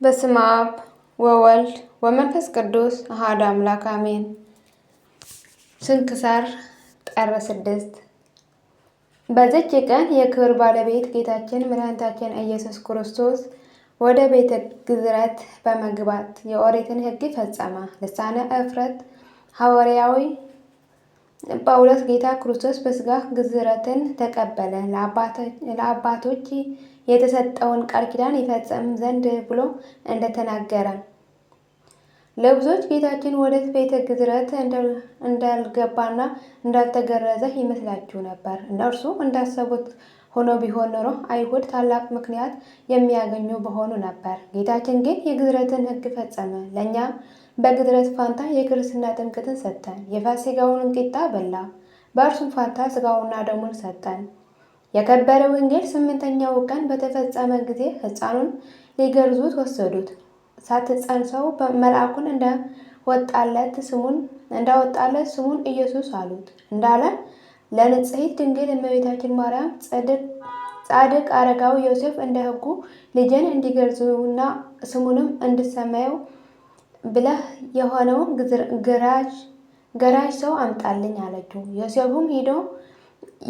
በስመ አብ ወወልድ ወመንፈስ ቅዱስ አሐዱ አምላክ አሜን። ስንክሳር ጥር 6። በዚች ቀን የክብር ባለቤት ጌታችን መድኃኒታችን ኢየሱስ ክርስቶስ ወደ ቤተ ግዝረት በመግባት የኦሪትን ሕግ ፈጸመ። ልሳነ ዕፍረት ሐዋርያዊ ጳውሎስ ጌታ ክርስቶስ በሥጋ ግዝረትን ተቀበለ፣ ለአባቶች የተሰጠውን ቃል ኪዳን ይፈጽም ዘንድ ብሎ እንደተናገረ። ለብዙዎች ጌታችን ወደ ቤተ ግዝረት እንዳልገባና እንዳልተገረዘ ይመስላችሁ ነበር። እነርሱ እንዳሰቡት ሆኖ ቢሆን ኖሮ አይሁድ ታላቅ ምክንያት የሚያገኙ በሆኑ ነበር። ጌታችን ግን የግዝረትን ሕግ ፈጸመ። ለእኛ በግዝረት ፋንታ የክርስትና ጥምቀትን ሰጠን። የፋሲካውን ቂጣ በላ፣ በእርሱም ፋንታ ሥጋውና ደሙን ሰጠን። የከበረ ወንጌል 8ኛው ቀን በተፈጸመ ጊዜ ሕፃኑን ሊገርዙት ወሰዱት። ሳትጸንሰው መልአኩን እንዳወጣለት ስሙን ኢየሱስ አሉት እንዳለ ለንጽሕት ድንግል እመቤታችን ማርያም ጻድቅ አረጋዊ ዮሴፍ እንደ ሕጉ ልጄን እንዲገርዙና ስሙንም እንድሰማየው ብለህ የሆነውን ገራዥ ሰው አምጣልኝ አለችው። ዮሴፍም ሄዶ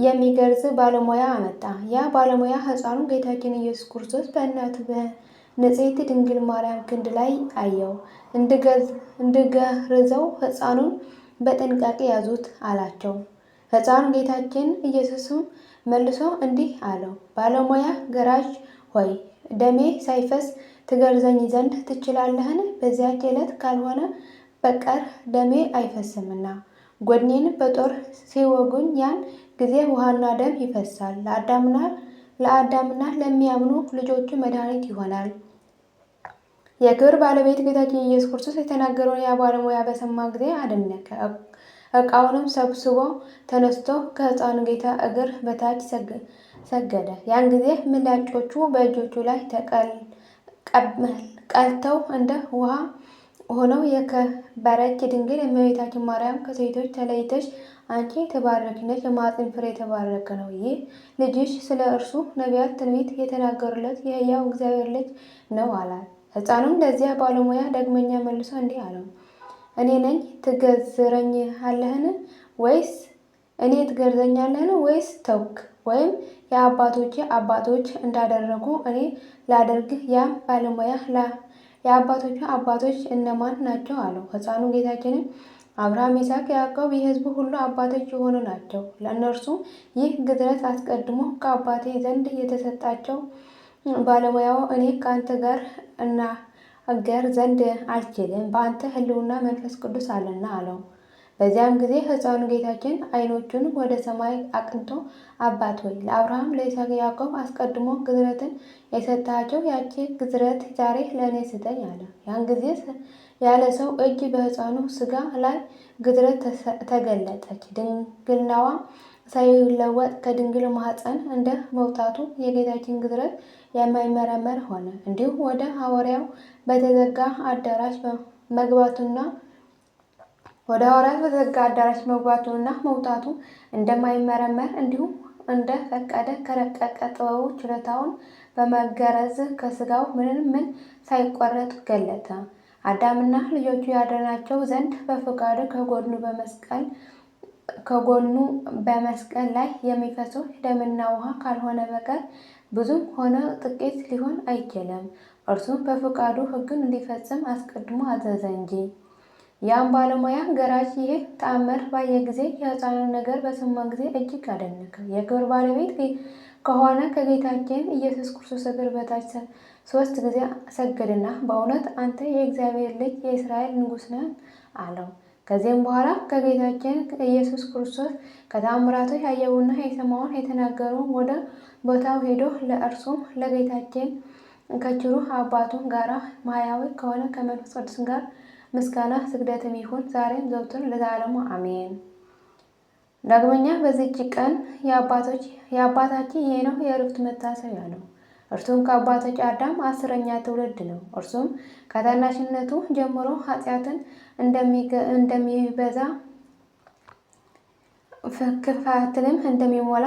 የሚገርዝ ባለሙያ አመጣ። ያ ባለሙያ ሕፃኑን ጌታችን ኢየሱስ ክርስቶስ በእናቱ በንጽሕት ድንግል ማርያም ክንድ ላይ አየው። እንድገርዘው ሕፃኑን በጥንቃቄ ያዙት አላቸው። ሕፃኑ ጌታችን ኢየሱስም መልሶ እንዲህ አለው፣ ባለሙያ ገራዥ ሆይ ደሜ ሳይፈስ ትገርዘኝ ዘንድ ትችላለህን? በዚያች ዕለት ካልሆነ በቀር ደሜ አይፈስምና ጎድኔን በጦር ሲወጉኝ ያን ጊዜ ውሃና ደም ይፈሳል። ለአዳምና ለሚያምኑ ልጆቹ መድኃኒት ይሆናል። የክብር ባለቤት ጌታችን ኢየሱስ ክርስቶስ የተናገረውን ያ ባለሙያ በሰማ ጊዜ አደነቀ። ዕቃውንም ሰብስቦ ተነስቶ ከሕፃኑ ጌታ እግር በታች ሰገደ። ያን ጊዜ ምላጮቹ በእጆቹ ላይ ቀልተው እንደ ውሃ ሆነው የከበረች ድንግል እመቤታችን ማርያም ከሴቶች ተለይተሽ አንቺ የተባረክሽ ነሽ፣ የማኅፀንሽ ፍሬ የተባረከ ነው። ይህ ልጅሽ ስለ እርሱ ነቢያት ትንቢት የተናገሩለት የሕያው እግዚአብሔር ልጅ ነው አላት። ሕፃኑም ለዚያ ባለሙያ ዳግመኛ መልሶ እንዲህ አለው፣ እኔ ነኝ ትገርዘኛለህን? ወይስ ተውክ? ወይም የአባቶቼ አባቶች እንዳደረጉ እኔ ላደርግህ? ያም ባለሙያ የአባቶቹ አባቶች እነማን ናቸው አለው። ሕፃኑ ጌታችንም አብርሃም፣ ይስሐቅ፣ ያዕቆብ የሕዝቡ ሁሉ አባቶች የሆኑ ናቸው። ለእነርሱ ይህ ግዝረት አስቀድሞ ከአባቴ ዘንድ የተሰጣቸው ባለሙያው እኔ ከአንተ ጋር እናገር ዘንድ አልችልም፣ በአንተ ሕልውና መንፈስ ቅዱስ አለና አለው። በዚያም ጊዜ ሕፃኑ ጌታችን ዓይኖቹን ወደ ሰማይ አቅንቶ አባት ሆይ ለአብርሃም፣ ለይስሐቅ፣ ያዕቆብ አስቀድሞ ግዝረትን የሰጣቸው ያቺ ግዝረት ዛሬ ለእኔ ስጠኝ አለ። ያን ጊዜ ያለ ሰው እጅ በሕፃኑ ሥጋ ላይ ግዝረት ተገለጠች። ድንግልናዋ ሳይለወጥ ከድንግል ማኅፀን እንደ መውጣቱ የጌታችን ግዝረት የማይመረመር ሆነ። እንዲሁም ወደ ሐዋርያው በተዘጋ አዳራሽ መግባቱና መውጣቱ እንደማይመረመር እንዲሁም እንደ ፈቀደ ከረቀቀ ጥበቡ ችሎታውን በመገረዝ ከሥጋው ምን ሳይቆረጥ ገለጠ። አዳምና ልጆቹ ያድናቸው ዘንድ በፈቃዱ ከጎኑ በመስቀል ላይ የሚፈሰው ደምና ውሃ ካልሆነ በቀር ብዙም ሆነ ጥቂት ሊሆን አይችልም። እርሱም በፈቃዱ ሕጉን እንዲፈጽም አስቀድሞ አዘዘ እንጂ። ያም ባለሙያ ገራዥ ይህ ተአምር ባየ ጊዜ የሕፃኑን ነገር በሰማ ጊዜ እጅግ አደነቀ። የክብር ባለቤት ከሆነ ከጌታችን ኢየሱስ ክርስቶስ እግር በታች 3 ጊዜ ሰገደና በእውነት አንተ የእግዚአብሔር ልጅ የእስራኤል ንጉሥ ነህ አለው። ከዚህም በኋላ ከጌታችን ኢየሱስ ክርስቶስ ከተአምራቱ ያየውና የሰማውን የተናገረውን ወደ ቦታው ሄዶ ለእርሱም ለጌታችን ከችሩ አባቱ ጋራ ማሕያዊ ከሆነ ከመንፈስ ቅዱስ ጋር ምስጋና ስግደትም ይሁን ዛሬም ዘወትርም ለዘላለሙ አሜን። ዳግመኛ በዚህች ቀን የአባታችን የኖኅ የዕረፍቱ መታሰቢያ ነው። እርሱም ከአባቶች አዳም 10ኛ ትውልድ ነው። እርሱም ከታናሽነቱ ጀምሮ ኃጢአትን እንደሚበዛ ክፋትንም እንደሚሞላ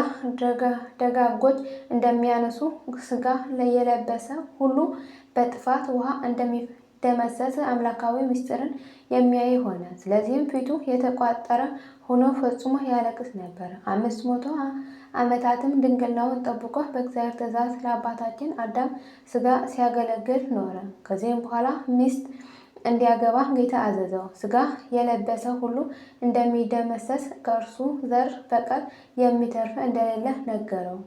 ደጋጎች እንደሚያነሱ ሥጋ የለበሰ ሁሉ በጥፋት ውሃ እንደሚደመሰስ አምላካዊ ምስጢርን የሚያይ ሆነ። ስለዚህም ፊቱ የተቋጠረ ሆኖ ፈጽሞ ያለቅስ ነበር። 500 ዓመታትም ድንግልናውን ጠብቆ በእግዚአብሔር ትእዛዝ ለአባታችን አዳም ሥጋ ሲያገለግል ኖረ። ከዚህም በኋላ ሚስት እንዲያገባ ጌታ አዘዘው። ሥጋ የለበሰ ሁሉ እንደሚደመሰስ ከእርሱ ዘር በቀር የሚተርፍ እንደሌለ ነገረው።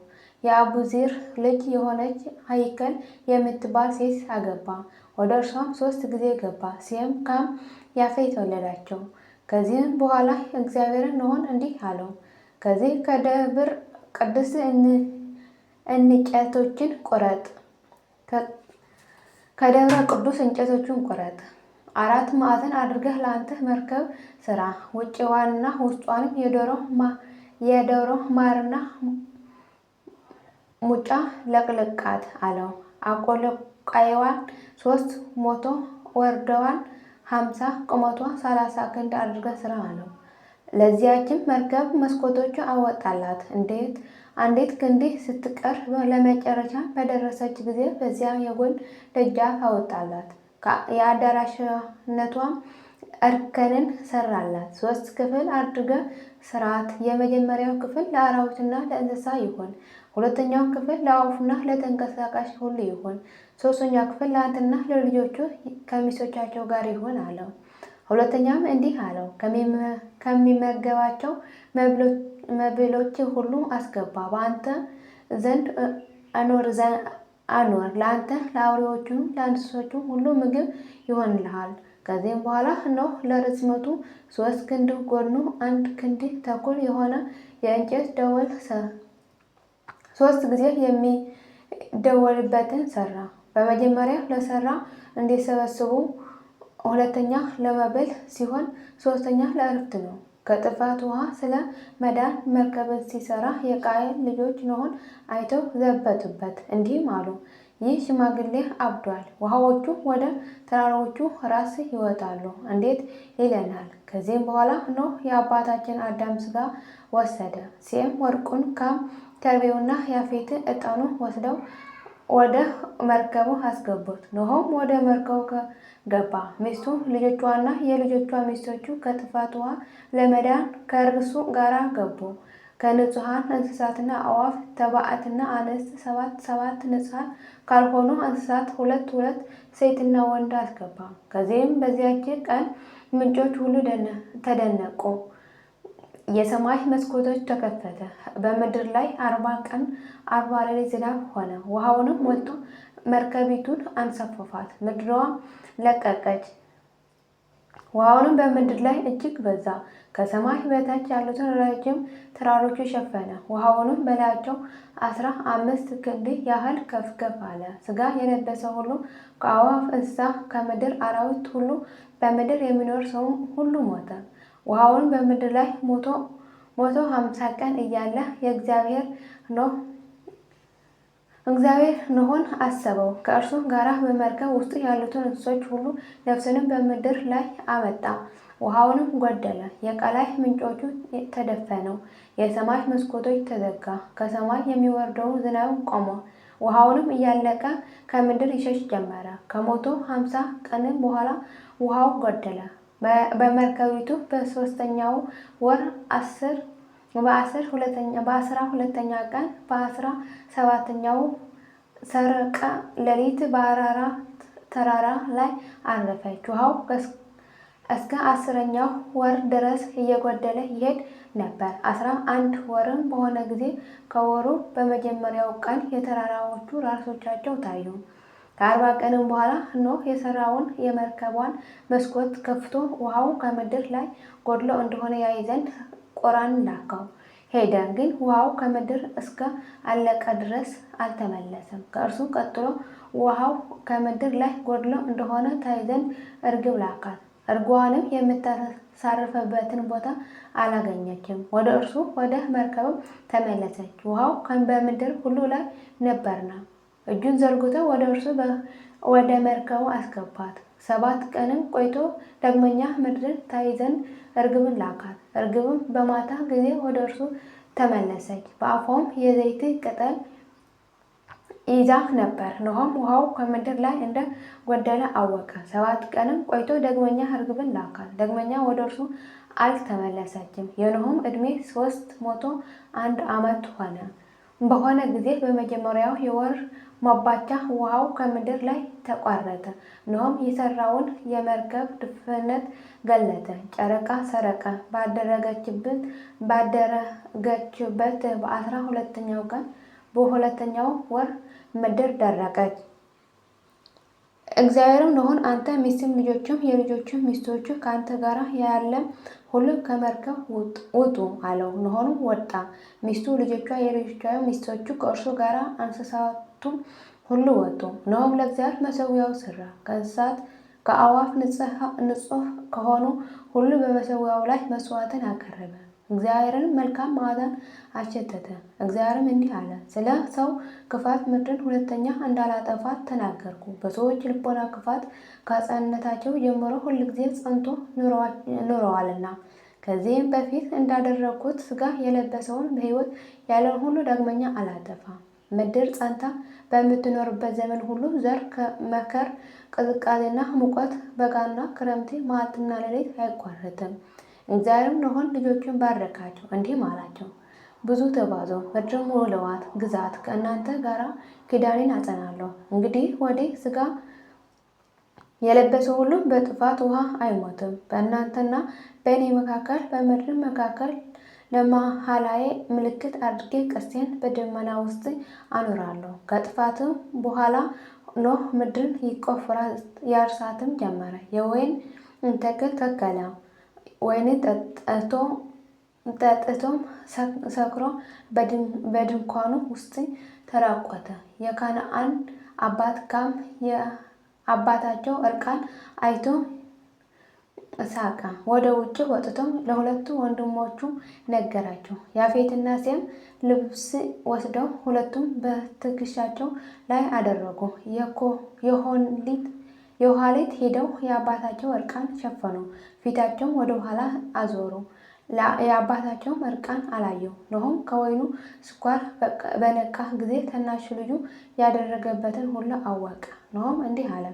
የአቡዜር ልጅ የሆነች ሀይከል የምትባል ሴት አገባ። ወደ እርሷም 3 ጊዜ ገባ። ሴም፣ ካም፣ ያፌት ወለዳቸው። ከዚህም በኋላ እግዚአብሔር ኖኅን እንዲህ አለው፣ ከዚህ ከደብር ቅዱስ እንጨቶችን ቁረጥ፣ ከደብረ ቅዱስ እንጨቶችን ቁረጥ። 4 ማዕዘን አድርገህ ለአንተ መርከብ ስራ። ውጭዋንና ውስጧንም የዶሮ ማርና ሙጫ ለቅልቃት አለው። አቆልቋይዋን 3 ሞቶ ወርደዋን 50 ቁመቷ 30 ክንድ አድርገህ ስራ አለው። ለዚያችም መርከብ መስኮቶቹ አወጣላት። አንዲት ክንድ ስትቀር ለመጨረሻ በደረሰች ጊዜ በዚያ የጎን ደጃፍ አወጣላት። የአዳራሽነቷም እርከንን ሰራላት። 3 ክፍል አድርገህ ስራት። የመጀመሪያው ክፍል ለአራዊትና ለእንስሳ ይሁን። ሁለተኛው ክፍል ለአዕዋፍና ለተንቀሳቃሽ ሁሉ ይሁን። ሶስተኛው ክፍል ለአንተና ለልጆቹ ከሚስቶቻቸው ጋር ይሁን አለው። ሁለተኛም እንዲህ አለው፣ ከሚመገባቸው መብሎች ሁሉ አስገባ፣ በአንተ ዘንድ አኖር። ለአንተ ለአውሬዎቹ ለእንስሶቹ ሁሉ ምግብ ይሆንልሃል። ከዚህም በኋላ ኖኅ ለርዝመቱ 3 ክንድ ጎኑ 1 ክንድ ተኩል የሆነ የእንጨት ደወል 3 ጊዜ የሚደወልበትን ሰራ። በመጀመሪያ ለሥራ እንዲሰበስቡ፣ ሁለተኛ ለመብል ሲሆን፣ ሶስተኛ ለዕረፍት ነው። ከጥፋት ውሃ ስለ መዳን መርከብን ሲሰራ የቃየል ልጆች ኖኅን አይተው ዘበቱበት፣ እንዲህም አሉ፣ ይህ ሽማግሌ አብዷል። ውሃዎቹ ወደ ተራሮቹ ራስ ይወጣሉ እንዴት ይለናል? ከዚህም በኋላ ኖኅ የአባታችን አዳም ሥጋ ወሰደ። ሴም ወርቁን፣ ካም ከርቤውና ያፌት ዕጣኑን ወስደው ወደ መርከቡ አስገቡት። ኖኅም ወደ መርከቡ ገባ። ሚስቱ፣ ልጆቿና የልጆቿ ሚስቶቹ ከጥፋት ውሃ ለመዳን ከእርሱ ጋር ገቡ። ከንጹሐን እንስሳትና አዕዋፍ ተባዕትና አንስት 7 ንጹሐን ካልሆኑ እንስሳት 2 ሴትና ወንድ አስገባ። ከዚህም በዚያች ቀን ምንጮች ሁሉ ተደነቁ። የሰማይ መስኮቶች ተከፈተ። በምድር ላይ 40 ቀን 40 ሌሊት ዝናብ ሆነ። ውሃውንም ሞልቶ መርከቢቱን አንሳፈፋት፣ ምድሯም ለቀቀች። ውሃውንም በምድር ላይ እጅግ በዛ፣ ከሰማይ በታች ያሉትን ረጅም ተራሮች ሸፈነ። ውሃውንም በላያቸው 15 ክንድ ያህል ከፍ ከፍ አለ። ሥጋ የለበሰ ሁሉ ከአዕዋፍ እንስሳ፣ ከምድር አራዊት ሁሉ፣ በምድር የሚኖር ሰው ሁሉ ሞተ። ውሃውንም በምድር ላይ ሞቶ 50 ቀን እያለ እግዚአብሔር ኖኅን አሰበው፣ ከእርሱ ጋር በመርከብ ውስጥ ያሉትን እንስሶች ሁሉ ነፍስንም በምድር ላይ አመጣ። ውሃውንም ጎደለ፣ የቀላይ ምንጮቹ ተደፈኑ፣ የሰማይ መስኮቶች ተዘጋ፣ ከሰማይ የሚወርደው ዝናብ ቆመ። ውሃውንም እያለቀ ከምድር ይሸሽ ጀመረ። ከሞቱ 50 ቀን በኋላ ውሃው ጎደለ። በመርከቢቱ በ3ኛው ወር በ12ኛ ቀን በ17ኛው ሰረቀ ሌሊት በአራራት ተራራ ላይ አረፈች። ውሃው እስከ 10ኛው ወር ድረስ እየጎደለ ይሄድ ነበር። 11 ወርም በሆነ ጊዜ ከወሩ በመጀመሪያው ቀን የተራራዎቹ ራሶቻቸው ታዩ። ከ40 ቀንም በኋላ ኖኅ የሰራውን የመርከቧን መስኮት ከፍቶ ውሃው ከምድር ላይ ጎድሎ እንደሆነ ያይ ዘንድ ቁራን ላከው። ሄደ፣ ግን ውሃው ከምድር እስከ አለቀ ድረስ አልተመለሰም። ከእርሱ ቀጥሎ ውሃው ከምድር ላይ ጎድሎ እንደሆነ ታይ ዘንድ እርግብ ላካት። እርግቧንም የምታሳርፍበትን ቦታ አላገኘችም። ወደ እርሱ ወደ መርከቡ ተመለሰች፣ ውሃው በምድር ሁሉ ላይ ነበርና። እጁን ዘርግቶ ወደ እርሱ ወደ መርከቡ አስገባት። 7 ቀንም ቆይቶ ዳግመኛ ምድርን ታይ ዘንድ እርግብን ላካት። እርግብም በማታ ጊዜ ወደ እርሱ ተመለሰች፣ በአፏም የዘይት ቅጠል ይዛ ነበር። እነሆም ውሃው ከምድር ላይ እንደ ጎደለ አወቀ። 7 ቀንም ቆይቶ ዳግመኛ ርግብን ላካት። ዳግመኛ ወደ እርሱ አልተመለሰችም። የኖኅም ዕድሜ 301 ዓመት በሆነ ጊዜ በመጀመሪያው የወር መባቻ ውሃው ከምድር ላይ ተቋረጠ። ኖኅም የሠራውን የመርከብ ድፍነት ገለጠ። ጨረቃ ሰረቀ። ባደረገችበት በ12ኛው ቀን በሁለተኛው ወር ምድር ደረቀች። እግዚአብሔርም ኖኅን አንተ ሚስትህም ልጆችም የልጆችም ሚስቶች ከአንተ ጋር ያለም ሁሉ ከመርከብ ውጡ አለው። ኖኅም ወጣ፣ ሚስቱ፣ ልጆቿ፣ የልጆቿ ሚስቶቹ ከእርሱ ጋር እንስሳቱም ሁሉ ወጡ። ኖኅም ለእግዚአብሔር መሠዊያው ሠራ። ከእንስሳት ከአዕዋፍ ንጹሕ ከሆኑ ሁሉ በመሠዊያው ላይ መሥዋዕትን አቀረበ። እግዚአብሔርን መልካም መዓዛን አሸተተ። እግዚአብሔርም እንዲህ አለ፣ ስለ ሰው ክፋት ምድርን ሁለተኛ እንዳላጠፋት ተናገርኩ። በሰዎች ልቦና ክፋት ከሕፃንነታቸው ጀምሮ ሁልጊዜ ጸንቶ ኑረዋልና። ከዚህም በፊት እንዳደረግኩት ሥጋ የለበሰውን በሕይወት ያለውን ሁሉ ዳግመኛ አላጠፋም። ምድር ጸንታ በምትኖርበት ዘመን ሁሉ ዘር፣ መከር፣ ቅዝቃዜና ሙቀት፣ በጋና ክረምት፣ መዓልትና ሌሊት አይቋረጥም። እግዚአብሔርም ኖኅን ልጆቹን ባረካቸው፣ እንዲህም አላቸው፣ ብዙ ተባዙ፣ ምድርም ሙሉአት፣ ግዛት። ከእናንተ ጋር ኪዳኔን አጸናለሁ። እንግዲህ ወዲህ ሥጋ የለበሰ ሁሉ በጥፋት ውሃ አይሞትም። በእናንተና በእኔ መካከል በምድርም መካከል ለመሐላዬ ምልክት አድርጌ ቀስቴን በደመና ውስጥ አኖራለሁ። ከጥፋትም በኋላ ኖኅ ምድርን ይቆፍራት ያርሳትም ጀመረ። የወይን ተክል ተከለ። ወይን ጠጥቶም ሰክሮ በድንኳኑ ውስጥ ተራቆተ። የከነዓን አባት ካም የአባታቸው እርቃን አይቶ ሳቀ። ወደ ውጭ ወጥቶም ለሁለቱ ወንድሞቹ ነገራቸው። ያፌትና ሴም ልብስ ወስደው ሁለቱም በትከሻቸው ላይ አደረጉ። የኋሊት ሄደው የአባታቸው እርቃን ሸፈኑ፣ ፊታቸውም ወደ ኋላ አዞሩ። የአባታቸውም እርቃን አላየው። ኖኅም ከወይኑ ስኳር በነቃ ጊዜ ታናሽ ልጁ ያደረገበትን ሁሉ አወቀ። ኖኅም እንዲህ አለ፣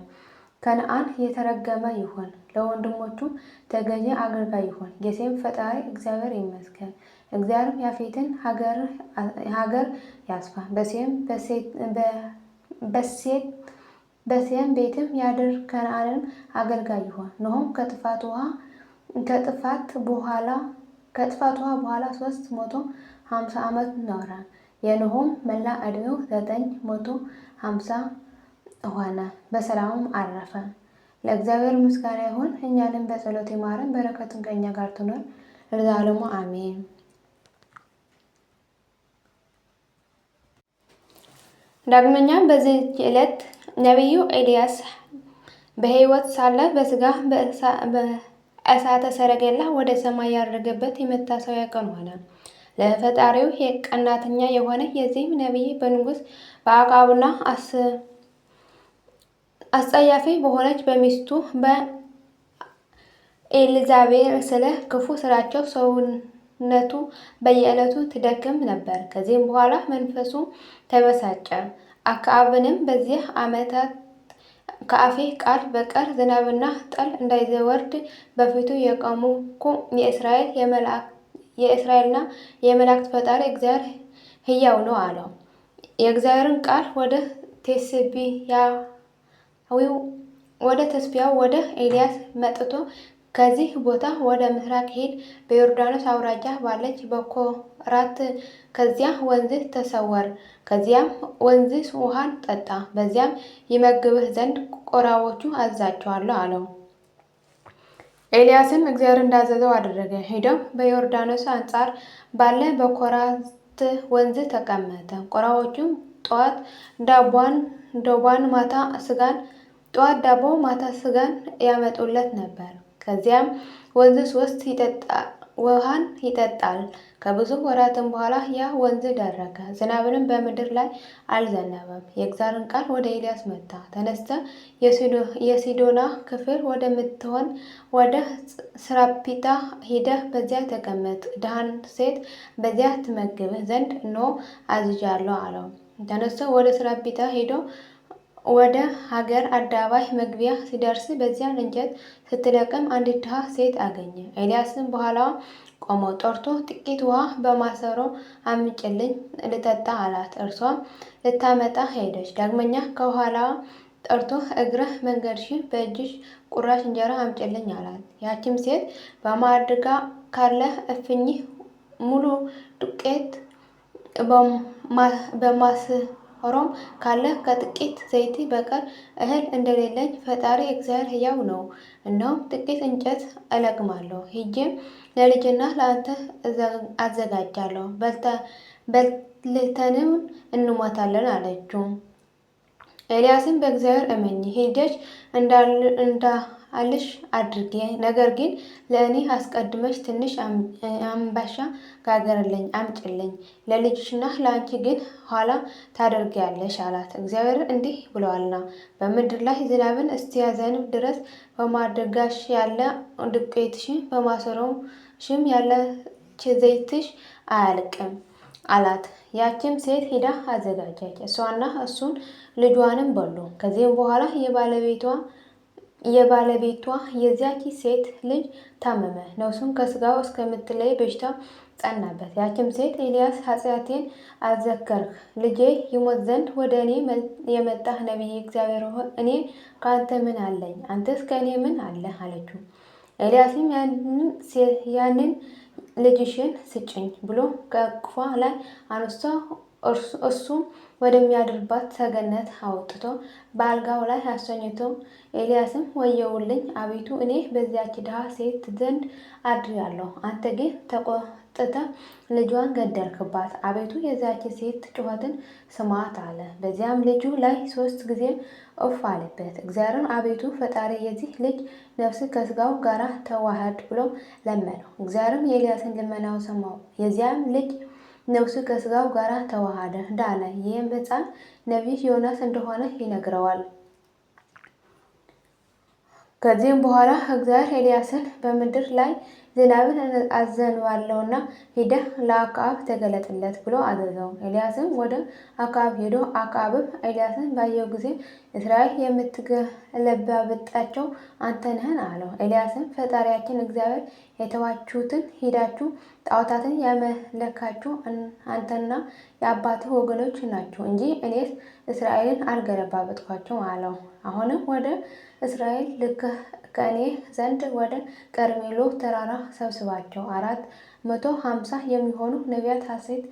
ከነዓን የተረገመ ይሁን፣ ለወንድሞቹም ተገዢ አገልጋይ ይሁን። የሴም ፈጣሪ እግዚአብሔር ይመስገን። እግዚአብሔርም ያፌትን ሀገር ያስፋ፣ በሴም ቤትም ያድር፣ ከነዓንም አገልጋይ ይሁን። ኖኅም ከጥፋት በኋላ 350 ዓመት ኖረ። የኖኅም መላ ዕድሜው 950 ሆነ፣ በሰላምም አረፈ። ለእግዚአብሔር ምስጋና ይሁን፣ እኛንም በጸሎት ይማረን፣ በረከቱም ከእኛ ጋር ትኖር ለዘላለሙ አሜን። ዳግመኛም በዚህች ዕለት ነቢዩ ኤልያስ በሕይወት ሳለ በሥጋ በእሳተ ሰረገላ ወደ ሰማይ ያረገበት የመታሰቢያ ቀን ሆነ። ለፈጣሪው ቀናተኛ የሆነ የዚህም ነቢይ በንጉሥ በአክዓብና አስጸያፊ በሆነች በሚስቱ በኤልዛቤል ስለ ክፉ ስራቸው ሰውነቱ በየዕለቱ ትደክም ነበር። ከዚህም በኋላ መንፈሱ ተበሳጨ። አክዓብንም በዚህ ዓመታት ከአፌ ቃል በቀር ዝናብና ጠል እንዳይወርድ በፊቱ የቆምሁ የእስራኤልና የመላእክት ፈጣሪ እግዚአብሔር ሕያው ነው አለው። የእግዚአብሔርን ቃል ወደ ተስቢያው ወደ ኤልያስ መጥቶ ከዚህ ቦታ ወደ ምስራቅ ሂድ፣ በዮርዳኖስ አውራጃ ባለች በኮራት ከዚያ ወንዝ ተሰወር፣ ከዚያም ወንዝ ውሃን ጠጣ፣ በዚያም ይመግብህ ዘንድ ቆራዎቹ አዛቸዋለሁ አለው። ኤልያስም እግዚአብሔር እንዳዘዘው አደረገ። ሄደም በዮርዳኖስ አንጻር ባለ በኮራት ወንዝ ተቀመጠ። ቆራዎቹም ጠዋት ዳቦን ማታ ስጋን ያመጡለት ነበር። ከዚያም ወንዝ 3 ውሃን ይጠጣል። ከብዙ ወራትም በኋላ ያ ወንዝ ደረቀ፣ ዝናብንም በምድር ላይ አልዘነበም። የእግዚአብሔርን ቃል ወደ ኤልያስ መጣ። ተነስተህ የሲዶና ክፍል ወደምትሆን ወደ ስራፒታ ሄደህ በዚያ ተቀመጥ፣ ድሃን ሴት በዚያ ትመግብህ ዘንድ እነሆ አዝዣለሁ አለው። ተነስቶ ወደ ሰራጵታ ሄዶ ወደ ሀገር አደባባይ መግቢያ ሲደርስ በዚያ እንጨት ስትለቅም አንዲት ድሃ ሴት አገኘ። ኤልያስም በኋላዋ ቆሞ ጠርቶ ጥቂት ውሃ በማሰሮ አምጪልኝ ልጠጣ አላት። እርሷም ልታመጣ ሄደች። ዳግመኛ ከኋላዋ ጠርቶ እግረ መንገድሽን በእጅሽ ቁራሽ እንጀራ አምጪልኝ አላት። ያችም ሴት በማድጋ ካለ እፍኝ ሙሉ ዱቄት በማሰሮም ካለ ከጥቂት ዘይት በቀር እህል እንደሌለኝ ፈጣሪ እግዚአብሔር ሕያው ነው። እነሆም ጥቂት እንጨት እለቅማለሁ፣ ሄጄም ለልጅና ለአንተ አዘጋጃለሁ፣ በልተንም እንሞታለን አለችው። ኤልያስም በእግዚአብሔር እመኚ፣ ሄደሽ እንዳልሽ አድርጌ፣ ነገር ግን ለእኔ አስቀድመሽ ትንሽ አምባሻ ጋገርልኝ አምጪልኝ፣ ለልጅሽና ለአንቺ ግን ኋላ ታደርጊያለሽ አላት። እግዚአብሔር እንዲህ ብለዋልና በምድር ላይ ዝናብን እስኪያዘንብ ድረስ በማድጋሽ ያለ ዱቄትሽም በማሰሮሽም ያለ ዘይትሽ አያልቅም አላት። ያችም ሴት ሂዳ አዘጋጀች። እሷና እሱን ልጇንም በሉ። ከዚህም በኋላ የባለቤቷ የዚያች ሴት ልጅ ታመመ፣ ነፍሱም ከስጋው እስከምትለይ በሽታ ጸናበት። ያችም ሴት ኤልያስ ኃጢአቴን አዘከርህ፣ ልጄ ይሞት ዘንድ ወደ እኔ የመጣህ ነቢይ እግዚአብሔር ሆይ እኔ ከአንተ ምን አለኝ? አንተስ ከእኔ ምን አለህ? አለችው። ኤልያስም ያንን ልጅሽን ስጭኝ ብሎ ከእቅፏ ላይ አንስቶ እሱም ወደሚያድርባት ሰገነት አውጥቶ በአልጋው ላይ አስተኝቶ፣ ኤልያስም ወየውልኝ አቤቱ፣ እኔ በዚያች ድሃ ሴት ዘንድ አድሬአለሁ፣ አንተ ግን ተቆጥተህ ልጇን ገደልክባት። አቤቱ የዚያች ሴት ጩኸትን ስማት አለ። በዚያም ልጁ ላይ 3 ጊዜ እፍ አለበት። እግዚአብሔርም አቤቱ ፈጣሪ የዚህ ልጅ ነፍስ ከስጋው ጋር ተዋህድ ብሎ ለመነው። እግዚአብሔርም የኤልያስን ልመናው ሰማው። የዚያም ልጅ ነፍሱ ከስጋው ጋር ተዋሃደ፣ ዳነ። ይህም ሕፃን ነቢይ ዮናስ እንደሆነ ይነግረዋል። ከዚህም በኋላ እግዚአብሔር ኤልያስን በምድር ላይ ዝናብን አዘንባለሁና ሂደህ ለአክዓብ ተገለጥለት ብሎ አዘዘው። ኤልያስም ወደ አክዓብ ሄዶ፣ አክዓብም ኤልያስን ባየው ጊዜ እስራኤል የምትገለባብጣቸው አንተ ነህን? አለው። ኤልያስም ፈጣሪያችን እግዚአብሔር የተዋችሁትን ሂዳችሁ ጣዖታትን ያመለካችሁ አንተና የአባትህ ወገኖች ናችሁ እንጂ እኔስ እስራኤልን አልገለባበጥኳቸውም አለው። አሁንም ወደ እስራኤል ልከህ ከእኔ ዘንድ ወደ ቀርሜሎስ ተራራ ሰብስባቸው። 450 የሚሆኑ ነቢያት ሐሰት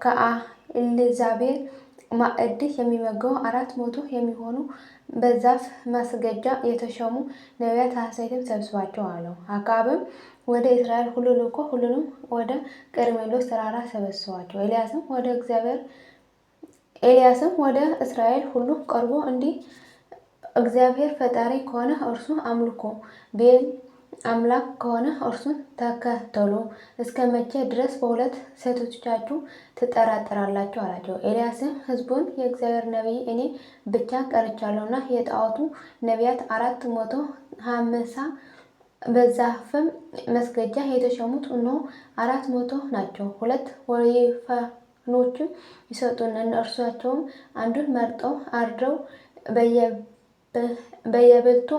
ከኤልዛቤል ማዕድ የሚመገቡ 400 የሚሆኑ በዛፍ ማስገጃ የተሾሙ ነቢያት ሐሰትም ሰብስባቸው አለው። አክዓብም ወደ እስራኤል ሁሉ ልኮ ሁሉንም ወደ ቀርሜሎስ ተራራ ሰበሰባቸው። ኤልያስም ወደ እስራኤል ሁሉ ቀርቦ እንዲህ እግዚአብሔር ፈጣሪ ከሆነ እርሱ አምልኩ፣ ቤል አምላክ ከሆነ እርሱን ተከተሉ። እስከ መቼ ድረስ በሁለት ሴቶቻችሁ ትጠራጠራላችሁ? አላቸው። ኤልያስም ሕዝቡን የእግዚአብሔር ነቢይ እኔ ብቻ ቀርቻለሁና የጣዖቱ ነቢያት 450 በዛፍም መስገጃ የተሾሙት እነሆ 400 ናቸው። 2 ወይፈኖችም ይሰጡን፣ እነርሳቸውም አንዱን መርጠው አርደው በየብልቱ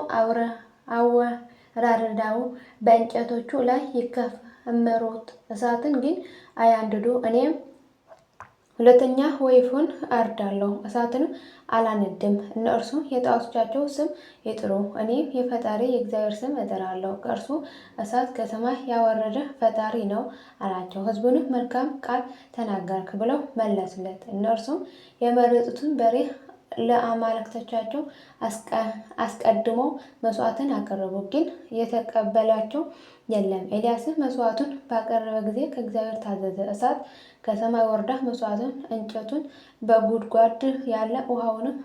አወራርደው በእንጨቶቹ ላይ ይከመሩት፣ እሳትን ግን አያንድዱ። እኔም 2ኛ ወይፈን አርዳለሁ፣ እሳትንም አላነድም። እነርሱ የጣዖቶቻቸው ስም ይጥሩ፣ እኔም የፈጣሪ የእግዚአብሔር ስም እጠራለሁ። ከእርሱ እሳት ከሰማይ ያወረደ ፈጣሪ ነው አላቸው። ሕዝቡንም መልካም ቃል ተናገርክ ብለው መለሱለት። እነርሱም የመረጡትን በሬ ለአማልክቶቻቸው አስቀድመው መስዋዕትን አቀረቡ፣ ግን የተቀበላቸው የለም። ኤልያስም መስዋዕቱን ባቀረበ ጊዜ ከእግዚአብሔር ታዘዘ። እሳት ከሰማይ ወርዳ መስዋዕቱን፣ እንጨቱን፣ በጉድጓድ ያለ ውሃውንም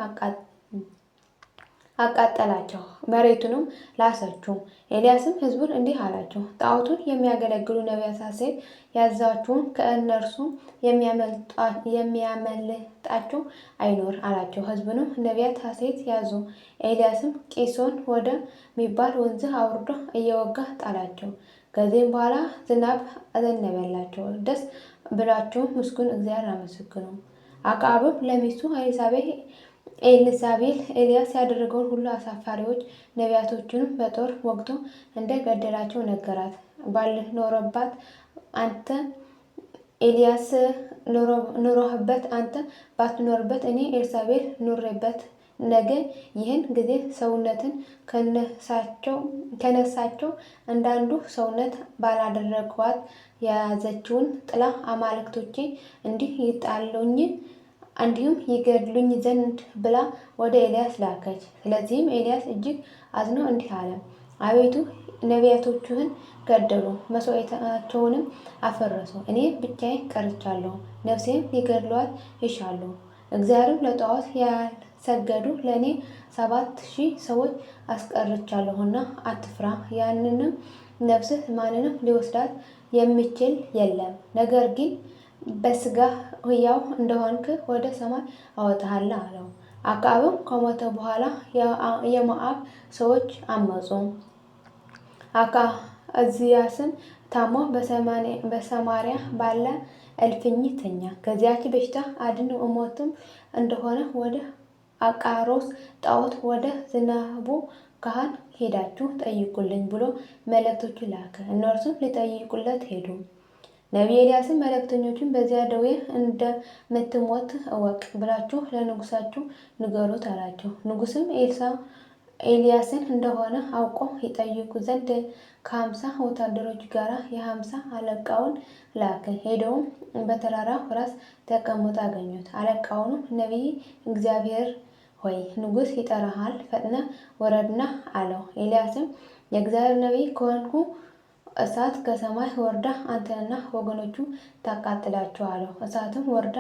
አቃጠላቸው፣ መሬቱንም ላሰችው። ኤልያስም ሕዝቡን እንዲህ አላቸው፣ ጣዖቱን የሚያገለግሉ ነቢያት ሐሰት ያዛችሁን ከእነርሱ የሚያመልጣቸው አይኖር አላቸው። ሕዝቡንም ነቢያት ሐሰት ያዙ። ኤልያስም ቂሶን ወደሚባል ወንዝ አውርዶ እየወጋ ጣላቸው። ከዚህም በኋላ ዝናብ አዘነበላቸው። ደስ ብሏቸው ምስጉን እግዚአብሔር አመሰገኑ። አክዓብም ለሚስቱ ኤልዛቤል ኤልያስ ያደረገውን ሁሉ አሳፋሪዎች ነቢያቶቹንም በጦር ወግቶ እንደ ገደላቸው ነገራት። ባልኖረባት አንተ ኤልያስ ኑሮህበት፣ አንተ ባትኖርበት እኔ ኤልዛቤል ኑሬበት፣ ነገ ይህን ጊዜ ሰውነትን ከነሳቸው እንዳንዱ ሰውነት ባላደረግኋት የያዘችውን ጥላ አማልክቶቼ እንዲህ ይጣሉኝ እንዲሁም ይገድሉኝ ዘንድ ብላ ወደ ኤልያስ ላከች። ስለዚህም ኤልያስ እጅግ አዝኖ እንዲህ አለ፣ አቤቱ ነቢያቶችህን ገደሉ፣ መስዋዕታቸውንም አፈረሱ። እኔ ብቻዬን ቀርቻለሁ፣ ነፍሴን ሊገድሏት ይሻሉ። እግዚአብሔርም ለጣዖት ያልሰገዱ ለእኔ 7,000 ሰዎች አስቀርቻለሁና አትፍራ። ያንንም ነፍስህ ማንንም ሊወስዳት የሚችል የለም። ነገር ግን በስጋ ሕያው እንደሆንክ ወደ ሰማይ አወጣሃለሁ አለው። አክዓብም ከሞተ በኋላ የሞዓብ ሰዎች አመፁ። አካዝያስም ታሞ በሰማርያ ባለ እልፍኝ ተኛ። ከዚያች በሽታ አድን እሞትም እንደሆነ ወደ አቃሮስ ጣዖት ወደ ዝናቡ ካህን ሄዳችሁ ጠይቁልኝ ብሎ መልእክተኞችን ላከ። እነርሱም ሊጠይቁለት ሄዱ። ነቢይ ኤልያስም መልእክተኞቹን በዚያ ደዌ እንደምትሞት እወቅ ብላችሁ ለንጉሳችሁ ንገሩት አላቸው። ንጉሥም ኤልያስን እንደሆነ አውቆ ይጠይቁ ዘንድ ከ50 ወታደሮች ጋር የ50 አለቃውን ላከ። ሄደውም በተራራው ራስ ተቀምጦ አገኙት። አለቃውንም ነቢይ እግዚአብሔር ሆይ ንጉሥ ይጠራሃል፣ ፈጥነህ ውረድና አለው። ኤልያስም የእግዚአብሔር ነቢይ ከሆንኩ እሳት ከሰማይ ወርዳ አንተንና ወገኖቹ ታቃጥላቸው አለው። እሳትም ወርዳ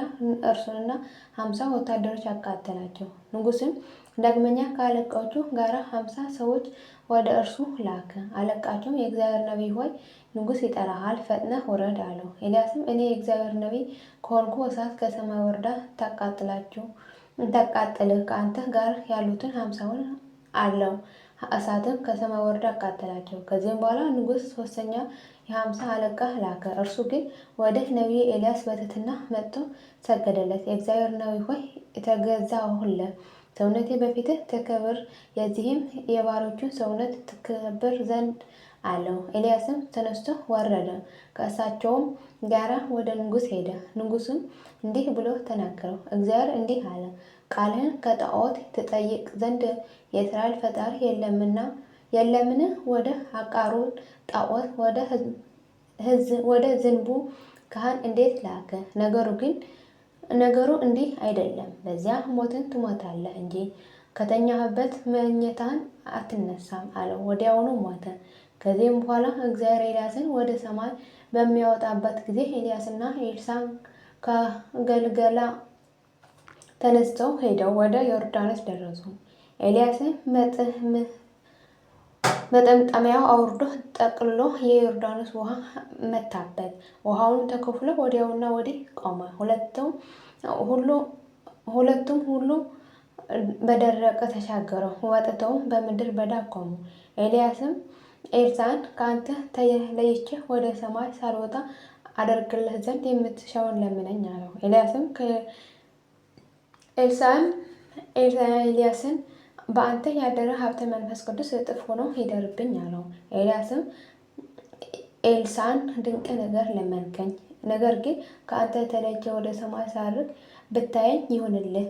እርሱንና 50 ወታደሮች አቃጠላቸው። ንጉሥም ዳግመኛ ከአለቃዎቹ ጋር 50 ሰዎች ወደ እርሱ ላከ። አለቃቸውም የእግዚአብሔር ነቢይ ሆይ ንጉሥ ይጠራሃል፣ ፈጥነህ ውረድ አለው። ኤልያስም እኔ የእግዚአብሔር ነቢይ ከሆንኩ እሳት ከሰማይ ወርዳ ታቃጥልህ፣ ከአንተ ጋር ያሉትን 50ውን አለው። እሳትም ከሰማይ ወርዳ አቃጠላቸው። ከዚህም በኋላ ንጉሥ ሶስተኛ የ50 አለቃ ላከ። እርሱ ግን ወደ ነቢይ ኤልያስ በትሕትና መጥቶ ሰገደለት። የእግዚአብሔር ነቢይ ሆይ ተገዛሁልህ፣ ሰውነቴ በፊትህ ትከብር፣ የዚህም የባሮቹን ሰውነት ትከብር ዘንድ አለው። ኤልያስም ተነስቶ ወረደ፣ ከእሳቸውም ጋራ ወደ ንጉሥ ሄደ። ንጉሥም እንዲህ ብሎ ተናገረው፣ እግዚአብሔር እንዲህ አለ፣ ቃልህን ከጣዖት ትጠይቅ ዘንድ የእስራኤል ፈጣሪ የለምን? ወደ አቃሮን ጣዖት ወደ ዝንቡ ካህን እንዴት ላከ? ነገሩ እንዲህ አይደለም፣ በዚያ ሞትን ትሞታለህ እንጂ ከተኛህበት መኝታን አትነሳም አለው። ወዲያውኑ ሞተ። ከዚህም በኋላ እግዚአብሔር ኤልያስን ወደ ሰማይ በሚያወጣበት ጊዜ ኤልያስና ኤልሳዕ ከገልገላ ተነስተው ሄደው ወደ ዮርዳኖስ ደረሱ። ኤልያስም መጠምጠሚያው አውርዶ ጠቅልሎ የዮርዳኖስ ውሃ መታበት። ውሃውን ተከፍሎ ወዲያውና ወዲህ ቆመ። ሁለቱም ሁሉ በደረቀ ተሻገሩ። ወጥተውም በምድረ በዳ ቆሙ። ኤልያስም ኤልሳዕን ከአንተ ተለይቼ ወደ ሰማይ ሳልወጣ አደርግልህ ዘንድ የምትሻውን ለምነኝ አለው። ኤልያስን በአንተ ያደረ ሀብተ መንፈስ ቅዱስ እጥፍ ሆኖ ይደርብኝ አለው። ኤልያስም ኤልሳዕን ድንቅ ነገር ለመንከኝ፣ ነገር ግን ከአንተ ተለይቼ ወደ ሰማይ ሳርግ ብታየኝ ይሁንልህ፣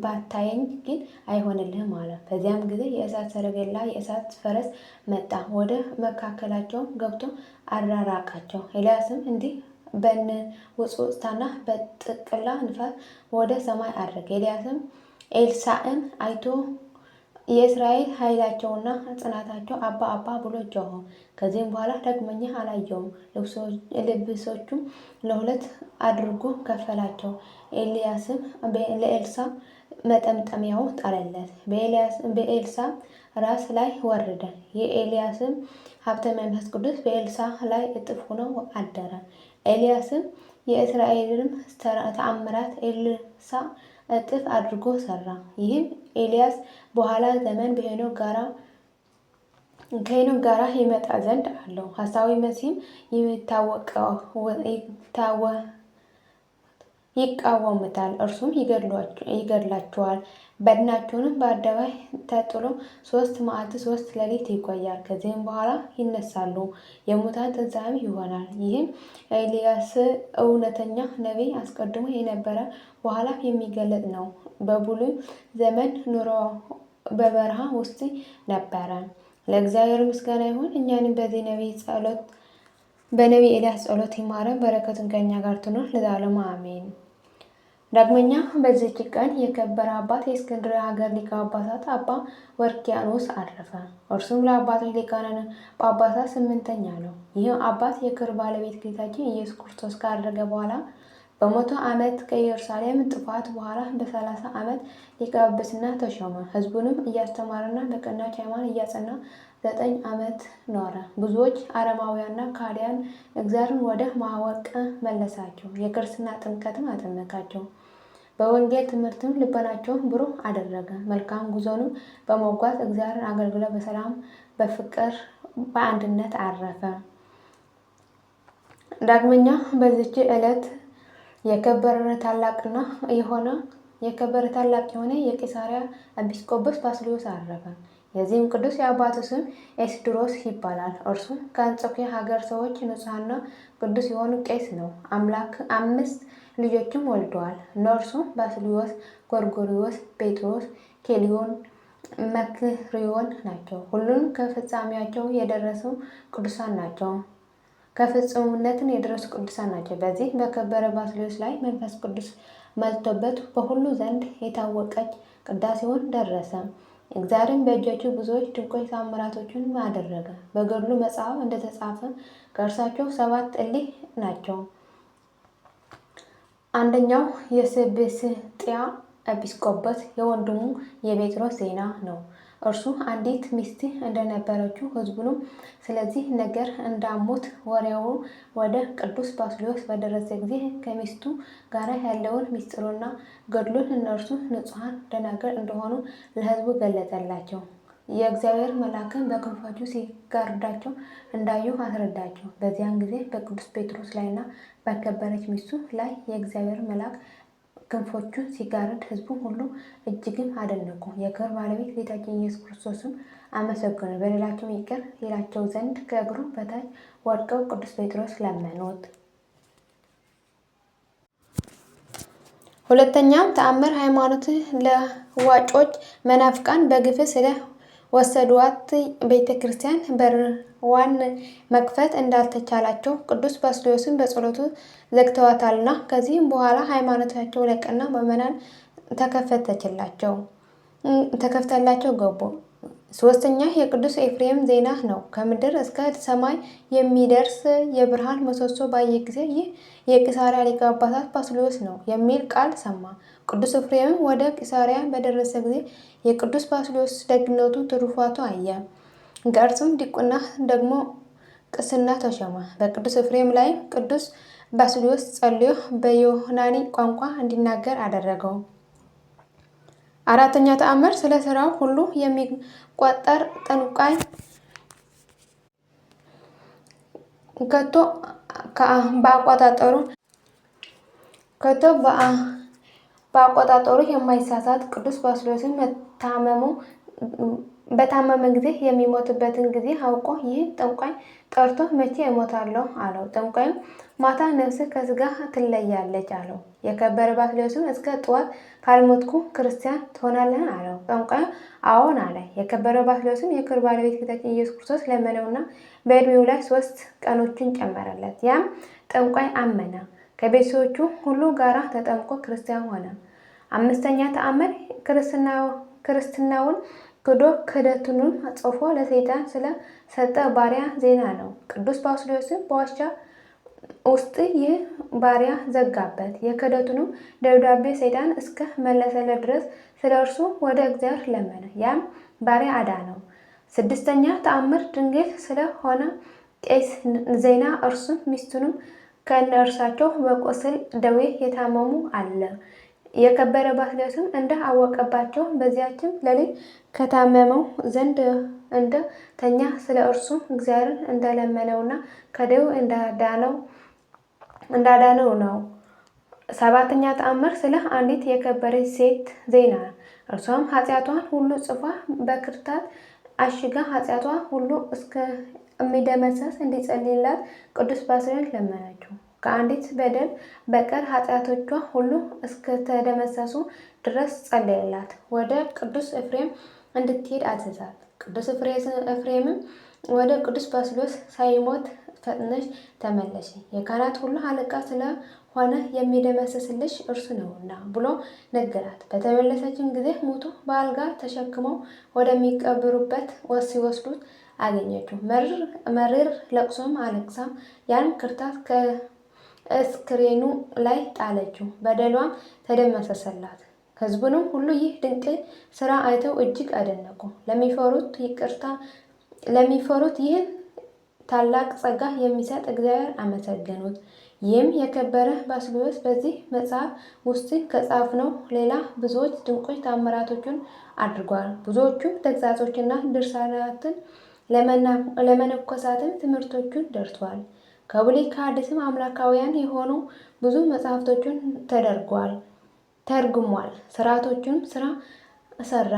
ባታየኝ ግን አይሆንልህም አለ። በዚያም ጊዜ የእሳት ሰረገላ የእሳት ፈረስ መጣ፣ ወደ መካከላቸው ገብቶ አራራቃቸው። ኤልያስም እንዲህ በንውጽውጽታና በጥቅላ ንፋስ ወደ ሰማይ አረገ። ኤልሳዕን አይቶ የእስራኤል ኃይላቸውና ጽናታቸው አባ አባ ብሎ ጮኸ። ከዚህም በኋላ ዳግመኛ አላየውም። ልብሶቹም ለሁለት አድርጎ ከፈላቸው። ኤልያስም ለኤልሳዕ መጠምጠሚያው ጣለለት፣ በኤልሳዕ ራስ ላይ ወረደ። የኤልያስም ሀብተ መንፈስ ቅዱስ በኤልሳዕ ላይ እጥፍ ሆኖ አደረ። ኤልያስም የእስራኤልንም ተአምራት ኤልሳዕ እጥፍ አድርጎ ሰራ። ይህም ኤልያስ በኋላ ዘመን ከሄኖክ ጋራ ይመጣ ዘንድ አለው። ሐሳዊ መሲህም ይቃወሙታል፣ እርሱም ይገድላቸዋል። በድናቸውንም በአደባባይ ተጥሎ 3 መዓልት 3 ሌሊት ይቆያል። ከዚህም በኋላ ይነሳሉ፣ የሙታን ትንሣኤም ይሆናል። ይህም ኤልያስ እውነተኛ ነቢይ አስቀድሞ የነበረ በኋላ የሚገለጥ ነው። በብሉይ ዘመን ኑሮ በበረሃ ውስጥ ነበረ። ለእግዚአብሔር ምስጋና ይሁን። እኛንም በነቢይ ኤልያስ ጸሎት ይማረን፣ በረከቱን ከእኛ ጋር ትኑር ለዘላለሙ አሜን። ዳግመኛ በዚህች ቀን የከበረ አባት የእስክንድርያ ሀገር ሊቀ ጳጳሳት አባ ወርኪያኖስ አረፈ። እርሱም ለአባቶች ሊቃነ ጳጳሳት 8ኛ ነው። ይህም አባት የክብር ባለቤት ጌታችን ኢየሱስ ክርስቶስ ካረገ በኋላ በ100 ዓመት ከኢየሩሳሌም ጥፋት በኋላ በ30 ዓመት ሊቀ ጵጵስና ተሾመ። ሕዝቡንም እያስተማረና በቀናች ሃይማኖት እያጸና 9 ዓመት ኖረ። ብዙዎች አረማውያንና ካዲያን እግዚአብሔርን ወደ ማወቅ መለሳቸው። የክርስትና ጥምቀትም አጠመቃቸው። በወንጌል ትምህርትም ልቦናቸውን ብሩህ አደረገ። መልካም ጉዞንም በመጓዝ እግዚአብሔርን አገልግሎ በሰላም በፍቅር በአንድነት አረፈ። ዳግመኛ በዚች ዕለት የከበረ ታላቅ የሆነ የቂሳርያ ኤጲስቆጶስ ባስልዮስ አረፈ። የዚህም ቅዱስ የአባቱ ስም ኤስድሮስ ይባላል። እርሱም ከአንጾኪያ ሀገር ሰዎች ንጹሕና ቅዱስ የሆኑ ቄስ ነው። 5 ልጆችም ወልደዋል። እነርሱም ባስልዮስ፣ ጎርጎርዮስ፣ ጴጥሮስ፣ ኬልዮን፣ መክርዮን ናቸው። ሁሉም ከፍጻሜያቸው የደረሱ ቅዱሳን ናቸው። ከፍጹምነትን የደረሱ ቅዱሳን ናቸው። በዚህ በከበረ ባስልዮስ ላይ መንፈስ ቅዱስ መልቶበት በሁሉ ዘንድ የታወቀች ቅዳሴውን ደረሰ። እግዚአብሔርም በእጆቹ ብዙዎች ድንቆች ተአምራቶችን አደረገ። በገድሉ መጽሐፍ እንደተጻፈ ከእርሳቸው 7 እሊህ ናቸው። አንደኛው የስብስጥያ ኤጲስቆጶስ የወንድሙ የጴጥሮስ ዜና ነው። እርሱ አንዲት ሚስት እንደነበረችው ሕዝቡንም ስለዚህ ነገር እንዳሙት ወሬው ወደ ቅዱስ ባስልዮስ በደረሰ ጊዜ ከሚስቱ ጋር ያለውን ምስጢሩና ገድሉን እነርሱ ንጹሐን ደናግል እንደሆኑ ለሕዝቡ ገለጸላቸው። የእግዚአብሔር መልአክን በክንፎቹ ሲጋርዳቸው እንዳዩ አስረዳቸው። በዚያን ጊዜ በቅዱስ ጴጥሮስ ላይና በከበረች ሚስቱ ላይ የእግዚአብሔር መልአክ ክንፎቹን ሲጋርድ ሕዝቡ ሁሉ እጅግም አደነቁ። የክብር ባለቤት ጌታችን ኢየሱስ ክርስቶስም አመሰገኑ። በደላቸውን ይቅር ይላቸው ዘንድ ከእግሩ በታች ወድቀው ቅዱስ ጴጥሮስ ለመኑት። ሁለተኛም ተአምር ሃይማኖት ለዋጮች መናፍቃን በግፍ ስለ ወሰዷት ቤተ ክርስቲያን በርዋን መክፈት እንዳልተቻላቸው ቅዱስ ባስልዮስን በጸሎቱ ዘግተዋታልና ከዚህም በኋላ ሃይማኖታቸው ለቀና ምዕመናን ተከፍተላቸው ገቡ። 3ኛ የቅዱስ ኤፍሬም ዜና ነው። ከምድር እስከ ሰማይ የሚደርስ የብርሃን ምሰሶ ባየ ጊዜ ይህ የቂሳርያ ሊቀ ጳጳሳት ባስልዮስ ነው የሚል ቃል ሰማ። ቅዱስ ኤፍሬም ወደ ቂሳርያ በደረሰ ጊዜ የቅዱስ ባስልዮስ ደግነቱ ትሩፋቱ አየ። ከእርሱም ዲቁና ደግሞ ቅስና ተሾመ። በቅዱስ ኤፍሬም ላይ ቅዱስ ባስልዮስ ጸልዮ በዮናኒ ቋንቋ እንዲናገር አደረገው። 4ኛ ተአምር ስለ ስራው ሁሉ የሚቆጠር ጠንቋይ ከቶ በአቆጣጠሩ የማይሳሳት ቅዱስ ባስልዮስን በታመመ ጊዜ የሚሞትበትን ጊዜ አውቆ ይህ ጠንቋይ ጠርቶ መቼ እሞታለሁ አለው። ጠንቋይም ማታ ነፍስ ከስጋ ትለያለች አለው። የከበረ ባስልዮስም እስከ ጠዋት ካልሞትኩ ክርስቲያን ትሆናለህ አለው። ጠንቋዩ አዎን አለ። የከበረ ባስልዮስም የክብር ባለቤት ጌታችን ኢየሱስ ክርስቶስ ለመነውና በዕድሜው ላይ 3 ቀኖችን ጨመረለት። ያም ጠንቋይ አመነ። ከቤተሰቦቹ ሁሉ ጋራ ተጠምቆ ክርስቲያን ሆነ። 5ኛ ተአምር ክርስትናውን ክዶ ክህደቱንም ጽፎ ለሰይጣን ስለ ሰጠ ባሪያ ዜና ነው። ቅዱስ ባስልዮስም በዋሻ ውስጥ ይህ ባሪያ ዘጋበት። የክህደቱንም ደብዳቤ ሰይጣን እስከ መለሰለት ድረስ ስለ እርሱ ወደ እግዚአብሔር ለመነ። ያም ባሪያ አዳነው። 6ኛ ተአምር ድንግል ስለሆነ ቄስ ዜና እርሱም ሚስቱንም ከእነርሳቸው በቁስል ደዌ የታመሙ አለ። የከበረ ባስልዮስም እንደ አወቀባቸው በዚያችም ሌሊት ከታመመው ዘንድ እንደ ተኛ ስለ እርሱ እግዚአብሔርን እንደለመነውና ከደዌው እንዳዳነው ነው። 7ኛ ተአምር ስለ አንዲት የከበረች ሴት ዜና። እርሷም ኃጢአቷን ሁሉ ጽፋ በክርታት አሽጋ ኃጢአቷ ሁሉ እስከሚደመሰስ እንዲጸልይላት ቅዱስ ባስልዮስ ለመነችው። ከአንዲት በደል በቀር ኃጢአቶቿ ሁሉ እስከተደመሰሱ ድረስ ጸለየላት። ወደ ቅዱስ ኤፍሬም እንድትሄድ አዘዛት። ቅዱስ ኤፍሬምም ወደ ቅዱስ ባስልዮስ ሳይሞት ፈጥነሽ ተመለሺ፣ የካህናት ሁሉ አለቃ ስለሆነ የሚደመስስልሽ እርሱ ነውና ብሎ ነገራት። በተመለሰችም ጊዜ ሞቶ በአልጋ ተሸክመው ወደሚቀብሩበት ሲወስዱት አገኘችው። መሪር ለቅሶም አለቅሳ ያን ክርታት ከአስክሬኑ ላይ ጣለችው። በደሏም ተደመሰሰላት። ሕዝቡንም ሁሉ ይህ ድንቅ ስራ አይተው እጅግ አደነቁ። ለሚፈሩት ይህን ታላቅ ጸጋ የሚሰጥ እግዚአብሔር አመሰገኑት። ይህም የከበረ ባስልዮስ በዚህ መጽሐፍ ውስጥ ከጻፍነው ሌላ ብዙዎች ድንቆች ታምራቶችን አድርጓል። ብዙዎቹም ተግሳጾችና ድርሳናትን ለመነኮሳትም ትምህርቶችን ደርሷል። ከብሉይ ከሐዲስም አምላካውያን የሆኑ ብዙ መጽሐፍቶችን ተርጉሟል። ስርዓቶቹንም ስራ ሰራ።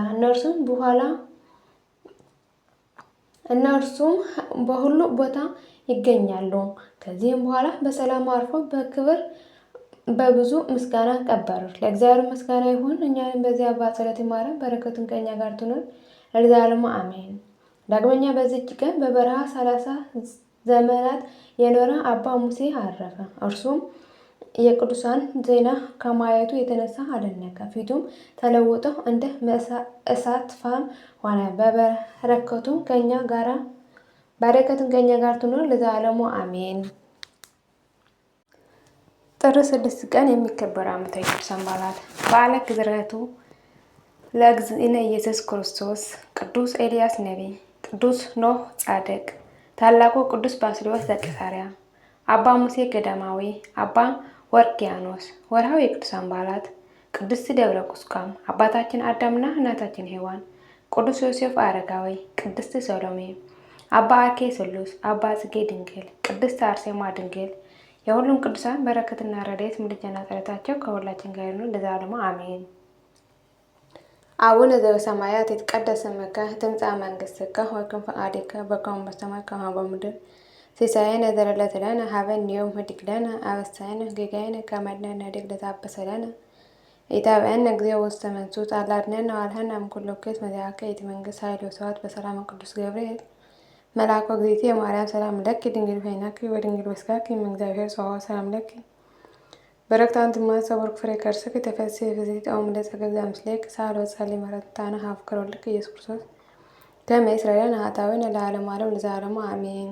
እነርሱም በሁሉ ቦታ ይገኛሉ። ከዚህም በኋላ በሰላም አርፎ በክብር በብዙ ምስጋና ቀበሩት። ለእግዚአብሔር ምስጋና ይሁን፣ እኛንም በዚህ አባት ጸሎት ይማረን፣ በረከቱን ከእኛ ጋር ትኑር ለዘላለሙ አሜን። ዳግመኛ በዚች ቀን በበረሃ 30 ዘመናት የኖረ አባ ሙሴ አረፈ። እርሱም የቅዱሳን ዜና ከማየቱ የተነሳ አደነቀ። ፊቱም ተለውጦ እንደ እሳት ፋም ሆነ። በረከቱም ከእኛ ጋር ትኖር ለዘላለሙ አሜን። ጥር 6 ቀን የሚከበሩ ዓመታዊ ቅዱሳን በዓላት። በዓለ ግዝረቱ ለእግዚእነ ኢየሱስ ክርስቶስ፣ ቅዱስ ኤልያስ ነቢይ፣ ቅዱስ ኖህ ጻድቅ፣ ታላቁ ቅዱስ ባስልዮስ ዘቂሳርያ፣ አባ ሙሴ ገዳማዊ፣ አባ ወርቅያኖስ። ወርሃዊ የቅዱሳን በዓላት። ቅድስት ደብረ ቁስቋም አባታችን አዳምና እናታችን ሔዋን፣ ቅዱስ ዮሴፍ አረጋዊ፣ ቅድስት ሰሎሜ፣ አባ አርኬ ስሉስ፣ አባ ጽጌ ድንግል፣ ቅድስት አርሴማ ድንግል። የሁሉም ቅዱሳን በረከትና ረድኤት ምልጃና ጸሎታቸው ከሁላችን ጋር ይሁን ለዘላለሙ አሜን። አቡነ ዘበሰማያት ይትቀደስ ስምከ ትምጻእ መንግሥትከ ወይኩን ፈቃድከ በከመ በሰማይ ከማሁ በምድር ሲሳየነ ዘለለዕለትነ ሀበነ ዮም ኅድግ ለነ አበሳነ ጌጋየነ ከመ ንሕነድግ ለዘአበሰ ለነ ኢታብአነ እግዚኦ ውስተ መንሱት አላ አድኅነነ ወአልሃነ እምኩሉ እኩይ መዚአከ ይእቲ መንግሥት ኃይል ወስብሐት በሰላም ቅዱስ ገብርኤል መልአኩ እግዝእትየ ማርያም ሰላም ለኪ ድንግል በኅሊናኪ ወድንግል በሥጋኪ እም እግዚአብሔር ጸባኦት ሰላም ለኪ በረከት አንቲ እምአንስት ወቡሩክ ፍሬ ከርሥኪ ተፈሥሒ ፍሥሕት ኦ እምይእዜሰ ምስሌኪ ሳህል ወጸልዪ መሐረነ ኀብ ፍቅር ወልድኪ ኢየሱስ ክርስቶስ ከመ ይስረይ ለነ ኃጣውኢነ ለዓለመ ዓለም ለዘላለሙ አሜን።